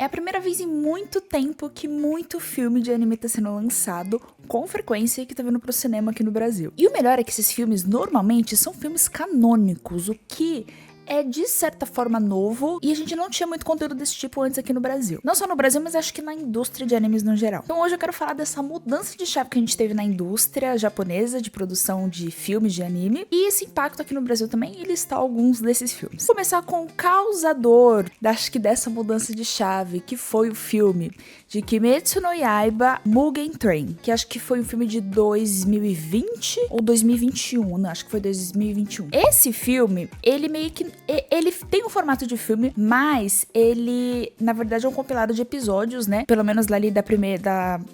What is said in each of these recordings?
É a primeira vez em muito tempo que muito filme de anime tá sendo lançado com frequência e que tá vindo pro cinema aqui no Brasil. E o melhor é que esses filmes normalmente são filmes canônicos, o que é de certa forma novo e a gente não tinha muito conteúdo desse tipo antes aqui no Brasil. Não só no Brasil, mas acho que na indústria de animes no geral. Então hoje eu quero falar dessa mudança de chave que a gente teve na indústria japonesa de produção de filmes de anime e esse impacto aqui no Brasil também e listar alguns desses filmes. Vou começar com o causador, acho que dessa mudança de chave, que foi o filme de Kimetsu no Yaiba Mugen Train, que acho que foi um filme de 2020 ou 2021, não, acho que foi 2021. Esse filme, ele meio que ele tem um formato de filme, mas ele, na verdade, é um compilado de episódios, né? Pelo menos lá ali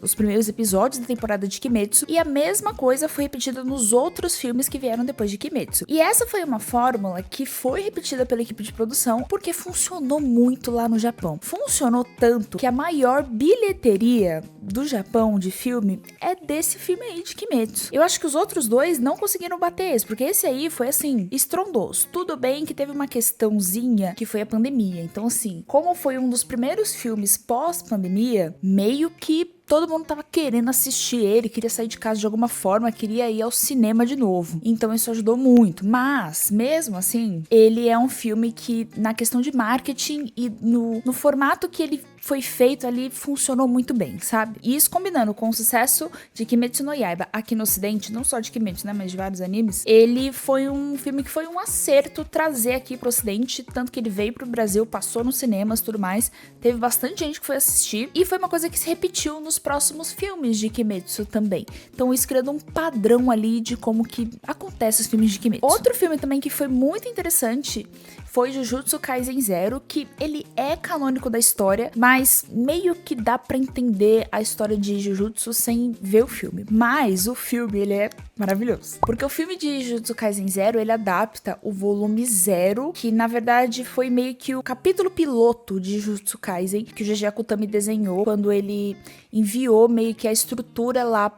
os primeiros episódios da temporada de Kimetsu. E a mesma coisa foi repetida nos outros filmes que vieram depois de Kimetsu. E essa foi uma fórmula que foi repetida pela equipe de produção porque funcionou muito lá no Japão. Funcionou tanto que a maior bilheteria do Japão de filme é desse filme aí de Kimetsu. Eu acho que os outros dois não conseguiram bater esse, porque esse aí foi assim, estrondoso. Tudo bem que teve uma questãozinha que foi a pandemia. Então, assim, como foi um dos primeiros filmes pós-pandemia, meio que todo mundo tava querendo assistir ele, queria sair de casa de alguma forma, queria ir ao cinema de novo. Então isso ajudou muito. Mas, mesmo assim, ele é um filme que, na questão de marketing e no formato que ele foi feito ali, funcionou muito bem, sabe? E isso combinando com o sucesso de Kimetsu no Yaiba aqui no ocidente, não só de Kimetsu, né, mas de vários animes, ele foi um filme que foi um acerto trazer aqui pro ocidente, tanto que ele veio pro Brasil, passou nos cinemas e tudo mais, teve bastante gente que foi assistir, e foi uma coisa que se repetiu nos próximos filmes de Kimetsu também. Então isso criando um padrão ali de como que acontece os filmes de Kimetsu. Outro filme também que foi muito interessante foi Jujutsu Kaisen Zero, que ele é canônico da história, mas meio que dá pra entender a história de Jujutsu sem ver o filme. Mas o filme, ele é maravilhoso. Porque o filme de Jujutsu Kaisen Zero, ele adapta o volume 0, que na verdade foi meio que o capítulo piloto de Jujutsu Kaisen, que o GG Akutami desenhou quando ele enviou meio que a estrutura lá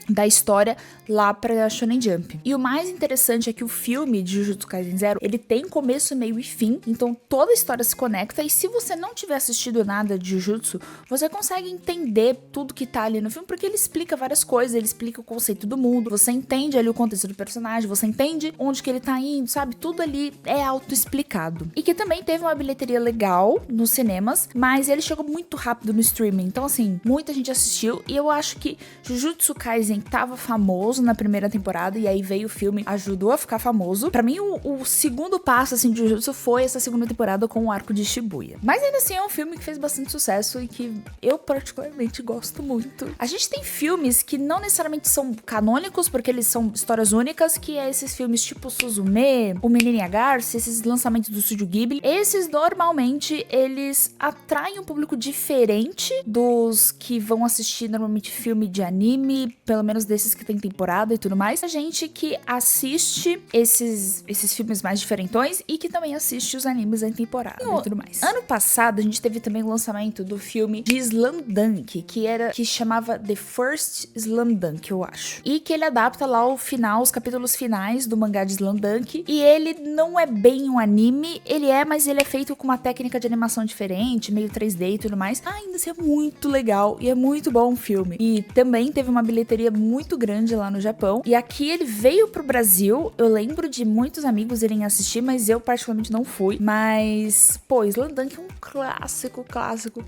da história lá pra Shonen Jump. E o mais interessante é que o filme de Jujutsu Kaisen Zero, ele tem começo, meio e fim, então toda a história se conecta, e se você não tiver assistido nada de Jujutsu, você consegue entender tudo que tá ali no filme, porque ele explica várias coisas, ele explica o conceito do mundo, você entende ali o contexto do personagem, você entende onde que ele tá indo, sabe? Tudo ali é autoexplicado. E que também teve uma bilheteria legal nos cinemas, mas ele chegou muito rápido no streaming, então assim, muita gente assistiu, e eu acho que Jujutsu Kaisen tava famoso na primeira temporada, e aí veio o filme, ajudou a ficar famoso. Pra mim, o segundo passo, assim, de Jujutsu foi essa segunda temporada com o arco de Shibuya. Mas ainda assim, é um filme que fez bastante sucesso e que eu particularmente gosto muito. A gente tem filmes que não necessariamente são canônicos, porque eles são histórias únicas, que é esses filmes tipo Suzume, O Menino e a Garça, esses lançamentos do Estúdio Ghibli. Esses, normalmente, eles atraem um público diferente dos que vão assistir, normalmente, filme de anime, pelo menos desses que tem temporada e tudo mais. A gente que assiste esses filmes mais diferentões e que também assiste os animes em temporada e tudo mais. Ano passado, a gente teve também o lançamento do filme de Slamdunk, que chamava The First Slamdunk, eu acho. E que ele adapta lá o final, os capítulos finais do mangá de Slamdunk. E ele não é bem um anime, mas ele é feito com uma técnica de animação diferente, meio 3D e tudo mais. Ainda assim é muito legal e é muito bom o filme. E também teve uma bilheteria muito grande lá no Japão. E aqui ele veio pro Brasil. Eu lembro de muitos amigos irem assistir, mas eu particularmente não fui. Mas, pô, Slamdunk é um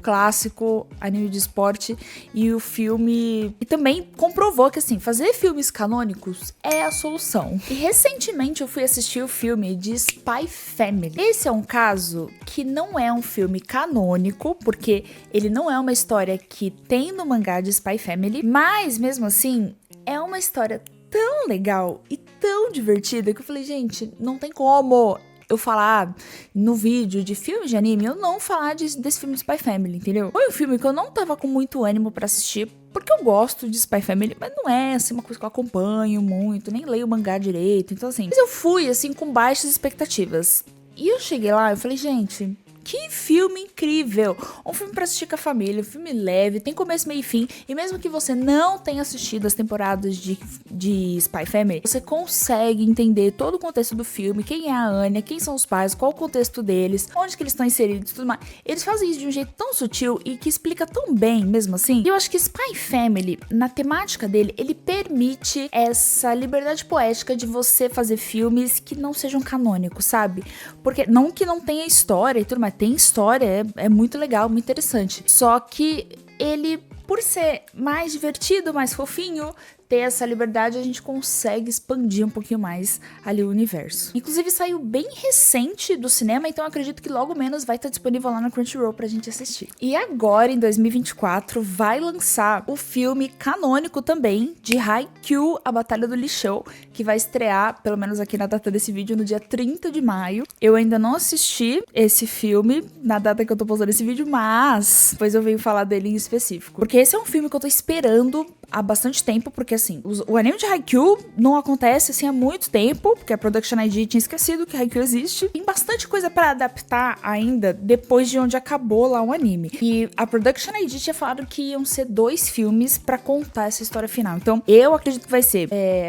clássico anime de esporte. E o filme... E também comprovou que, assim, fazer filmes canônicos é a solução. E recentemente eu fui assistir o filme de Spy Family. Esse é um caso que não é um filme canônico, porque ele não é uma história que tem no mangá de Spy Family, mas mesmo assim, é uma história tão legal e tão divertida que eu falei, gente, não tem como eu falar no vídeo de filmes de anime, eu não falar desse filme de Spy Family, entendeu? Foi um filme que eu não tava com muito ânimo pra assistir, porque eu gosto de Spy Family, mas não é, assim, uma coisa que eu acompanho muito, nem leio o mangá direito, então assim. Mas eu fui, assim, com baixas expectativas. E eu cheguei lá, eu falei, gente, que filme incrível! Um filme pra assistir com a família, um filme leve, tem começo, meio e fim, e mesmo que você não tenha assistido as temporadas de Spy Family, você consegue entender todo o contexto do filme, quem é a Anya, quem são os pais, qual o contexto deles, onde que eles estão inseridos e tudo mais. Eles fazem isso de um jeito tão sutil e que explica tão bem, mesmo assim. E eu acho que Spy Family, na temática dele, ele permite essa liberdade poética de você fazer filmes que não sejam canônicos, sabe? Porque não que não tenha história e tudo mais, tem história, é muito legal, muito interessante. Só que ele, por ser mais divertido, mais fofinho, ter essa liberdade, a gente consegue expandir um pouquinho mais ali o universo. Inclusive saiu bem recente do cinema, então acredito que logo menos vai estar disponível lá na Crunchyroll pra gente assistir. E agora, em 2024, vai lançar o filme canônico também de Haikyuu, A Batalha do Lixão, que vai estrear, pelo menos aqui na data desse vídeo, no dia 30 de maio. Eu ainda não assisti esse filme na data que eu tô postando esse vídeo, mas depois eu venho falar dele em específico. Porque esse é um filme que eu tô esperando há bastante tempo, porque assim, o anime de Haikyuu não acontece assim há muito tempo, porque a Production ID tinha esquecido que Haikyuu existe. Tem bastante coisa pra adaptar ainda depois de onde acabou lá o anime. E a Production ID tinha falado que iam ser 2 filmes pra contar essa história final. Então, eu acredito que vai ser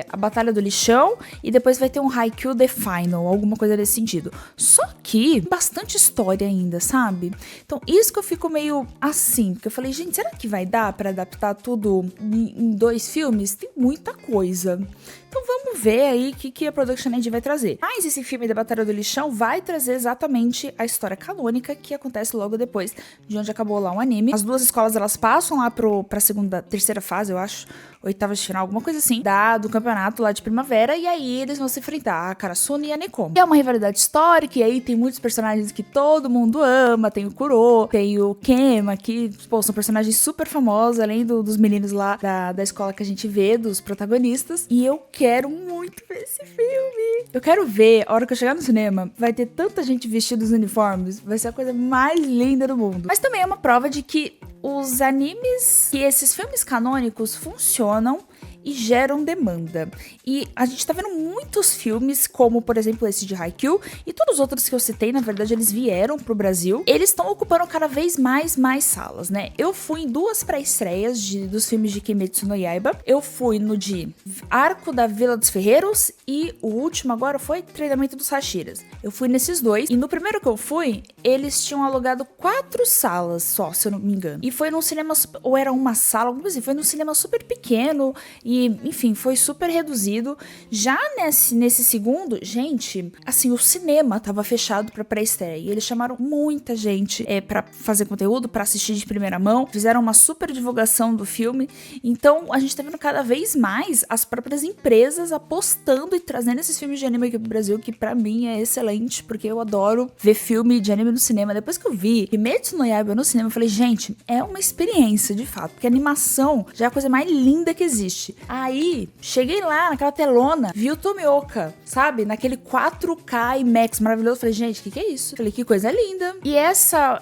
a Batalha do Lixão e depois vai ter um Haikyuu The Final, alguma coisa desse sentido. Só que bastante história ainda, sabe? Então, isso que eu fico meio assim, porque eu falei, gente, será que vai dar pra adaptar tudo em 2 filmes? Tem muita coisa. Então vamos ver aí o que a Production ID vai trazer. Mas esse filme da Batalha do Lixão vai trazer exatamente a história canônica que acontece logo depois de onde acabou lá o anime. As 2 escolas, elas passam lá pra terceira fase, eu acho, oitavas de final, alguma coisa assim, do campeonato lá de primavera, e aí eles vão se enfrentar a Karasuno e a Nekomi. É uma rivalidade histórica, e aí tem muitos personagens que todo mundo ama, tem o Kuro, tem o Kema, que, pô, são personagens super famosos, além dos meninos lá da escola que a gente vê, dos protagonistas, e eu quero muito ver esse filme. Eu quero ver, a hora que eu chegar no cinema, vai ter tanta gente vestida os uniformes, vai ser a coisa mais linda do mundo. Mas também é uma prova de que os animes, que esses filmes canônicos funcionam e geram demanda. E a gente tá vendo muitos filmes, como por exemplo esse de Haikyuu, e todos os outros que eu citei, na verdade eles vieram pro Brasil. Eles estão ocupando cada vez mais salas, né? Eu fui em 2 pré-estreias dos filmes de Kimetsu no Yaiba. Eu fui no de Arco da Vila dos Ferreiros e o último agora foi Treinamento dos Hashiras. Eu fui nesses 2 e no primeiro que eu fui, eles tinham alugado 4 salas só, se eu não me engano. E foi num cinema, ou era uma sala, alguma coisa assim, foi num cinema super pequeno. E, enfim, foi super reduzido. Já nesse segundo, gente, assim, o cinema tava fechado pra pré-estreia. E eles chamaram muita gente pra fazer conteúdo, pra assistir de primeira mão. Fizeram uma super divulgação do filme. Então, a gente tá vendo cada vez mais as próprias empresas apostando e trazendo esses filmes de anime aqui pro Brasil, que pra mim é excelente, porque eu adoro ver filme de anime no cinema. Depois que eu vi Kimetsu no Yaiba no cinema, eu falei, gente, é uma experiência, de fato. Porque a animação já é a coisa mais linda que existe. Aí, cheguei lá naquela telona, vi o Tomioka, sabe? Naquele 4K IMAX maravilhoso. Falei, gente, que é isso? Falei, que coisa linda. E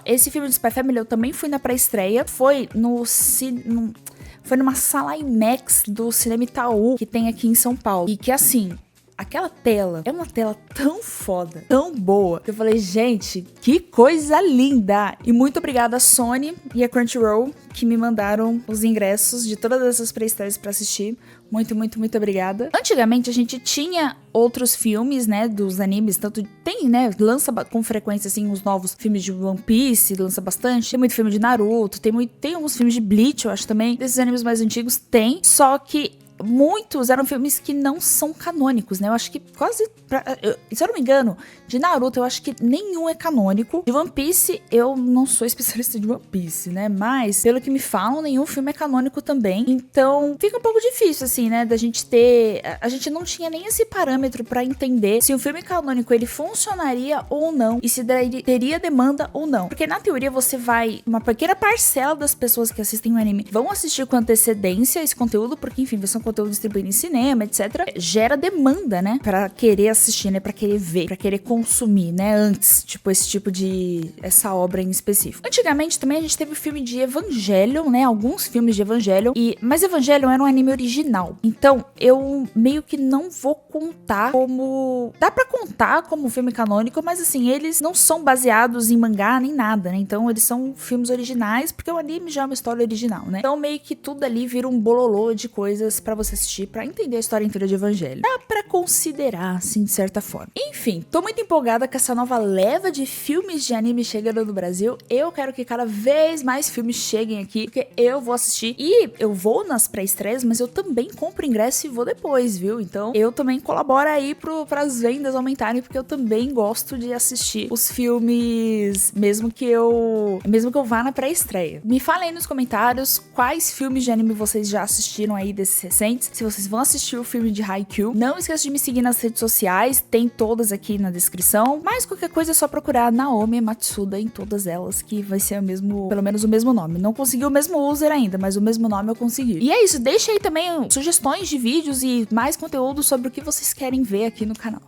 esse filme de Spy Family eu também fui na pré-estreia. Foi numa sala IMAX do Cinema Itaú, que tem aqui em São Paulo. E que, assim, aquela tela é uma tela tão foda, tão boa, que eu falei, gente, que coisa linda! E muito obrigada a Sony e a Crunchyroll, que me mandaram os ingressos de todas essas pré-estreias pra assistir. Muito, muito, muito obrigada. Antigamente a gente tinha outros filmes, né, dos animes, tanto tem, né, lança com frequência, assim, os novos filmes de One Piece, lança bastante. Tem muito filme de Naruto, tem alguns filmes de Bleach, eu acho também. Desses animes mais antigos tem, só que muitos eram filmes que não são canônicos, né? Eu acho que quase, se eu não me engano, de Naruto eu acho que nenhum é canônico. De One Piece, eu não sou especialista de One Piece, né? Mas, pelo que me falam, nenhum filme é canônico também. Então, fica um pouco difícil, assim, né? Da gente ter... A gente não tinha nem esse parâmetro pra entender se um filme canônico, ele funcionaria ou não. E se teria demanda ou não. Porque, na teoria, uma pequena parcela das pessoas que assistem o anime vão assistir com antecedência esse conteúdo, porque, enfim, são conteúdo distribuído em cinema, etc., gera demanda, né? Pra querer assistir, né? Pra querer ver, pra querer consumir, né? Antes, tipo, essa obra em específico. Antigamente também a gente teve o filme de Evangelion, né? Alguns filmes de Evangelion, mas Evangelion era um anime original. Então, eu meio que não vou contar como... Dá pra contar como filme canônico, mas assim, eles não são baseados em mangá nem nada, né? Então, eles são filmes originais, porque o anime já é uma história original, né? Então, meio que tudo ali vira um bololô de coisas pra você assistir, pra entender a história inteira de Evangelho. Dá pra considerar, assim, de certa forma. Enfim, tô muito empolgada com essa nova leva de filmes de anime chegando no Brasil. Eu quero que cada vez mais filmes cheguem aqui, porque eu vou assistir. E eu vou nas pré-estreias, mas eu também compro ingresso e vou depois, viu? Então, eu também colaboro aí pras vendas aumentarem, porque eu também gosto de assistir os filmes, mesmo que eu vá na pré-estreia. Me falem aí nos comentários quais filmes de anime vocês já assistiram aí desses recentes, se vocês vão assistir o filme de Haikyuu. Não esqueça de me seguir nas redes sociais, tem todas aqui na descrição, mas qualquer coisa é só procurar Naomi Matsuda em todas elas, que vai ser pelo menos o mesmo nome. Não consegui o mesmo user ainda, mas o mesmo nome eu consegui. E é isso, deixa aí também sugestões de vídeos e mais conteúdo sobre o que vocês querem ver aqui no canal.